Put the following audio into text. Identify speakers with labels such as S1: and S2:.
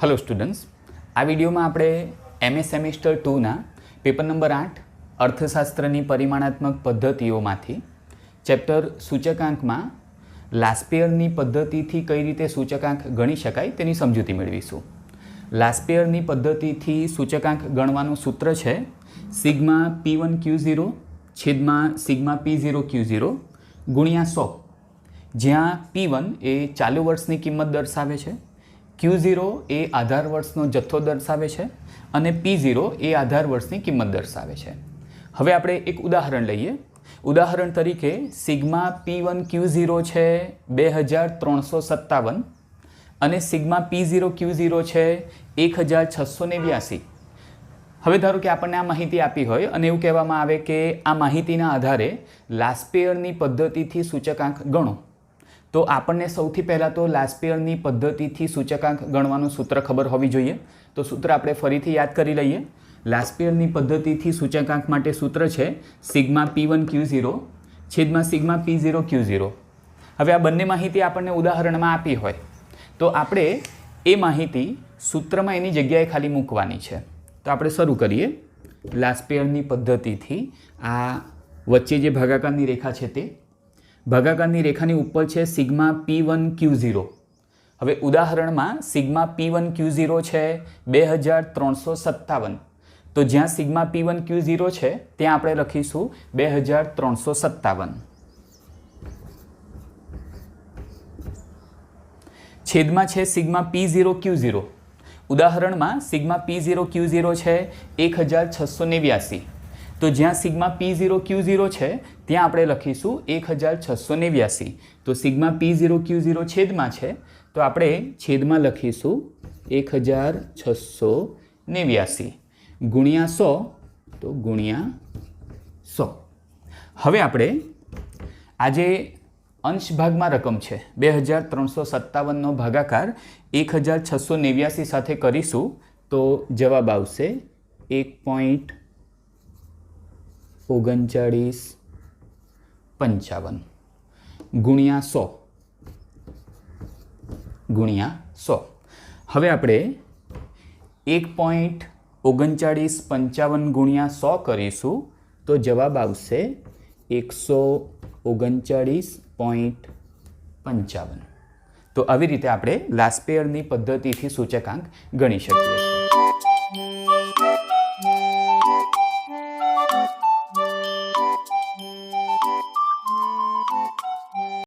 S1: Hello students, आ video में आपणे MA semester 2 ना पेपर नंबर 8 अर्थशास्त्रनी परिमाणात्मक पद्धतिओमांथी चेप्टर सूचकांक में लास्पेयरनी पद्धतिथी कई रीते सूचकांक गणी शकाय तेनी समजूती मेळवीशुं। लास्पेयरनी पद्धतिथी सूचकांक गणवानुं सूत्र छे sigma P1 Q0 छेदमां sigma P0 Q0 गुणिया 100, ज्यां P1 ए चालू वर्षनी किंमत दर्शावे छे, Q0 ए आधार वर्षनो जत्थो दर्शावे छे अने P0 ए आधार वर्षनी किंमत दर्शावे छे। हवे आपणे एक उदाहरण लईए। उदाहरण तरीके सिग्मा P1 Q0 छे 2357 अने सिग्मा P0 Q0 छे 1689। हवे धारो कि आपणे आ माहिती आपी होय अने एवुं कहेवामां आवे के आ माहितीना आधारे लास्पेयरनी पद्धतिथी सूचकांक गणो, तो आपने सौथी पहला तो लास्पेयरनी पद्धतिथी सूचकांक गणवानुं सूत्र खबर होवी जोईए। तो सूत्र आपणे फरीथी याद करी लईए। लास्पेयरनी पद्धतिथी सूचकांक माटे सूत्र छे sigma P1 Q0 छेदमां sigma P0 Q0। हवे आ बंने माहिती आपणे उदाहरणमां आपी होय तो आपणे ए माहिती सूत्रमां एनी जग्याए खाली मूकवानी छे। तो आपणे शरू करीए। लास्पेयरनी पद्धतिथी आ वच्चे जे भागाकारनी रेखा छे ते भागाकारनी रेखानी उपर छे सिग्मा P1 Q0। हवे उदाहरणमां सिग्मा P1 Q0 छे 2357, तो ज्यां सिग्मा P1 Q0 छे त्यां आपणे लखीशुं 2357 छेदमां छे sigma P0 Q0। उदाहरणमां sigma P0 Q0 छे 1689, तो ज्यां सिग्मा P0 Q0 छे त्यां आपणे लखीशुं 1689। तो सिग्मा P0 Q0 छेदमां छे तो आपणे छेदमां लखीशुं 1689 गुणिया 100, तो गुणिया 100। हवे आपणे आजे अंश भागमां रकम छे 2357 नो भागाकार 1689 साथे करीशुं तो जवाब आवशे 1.3955 गुणिया 100 गुणिया 100। हवे आपणे 1.3955 गुणिया 100 करीशुं तो जवाब आवशे 139.55। तो આવી રીતે આપણે લાસ્પેયરની પદ્ધતિથી સૂચકાંક ગણી શકીએ છીએ।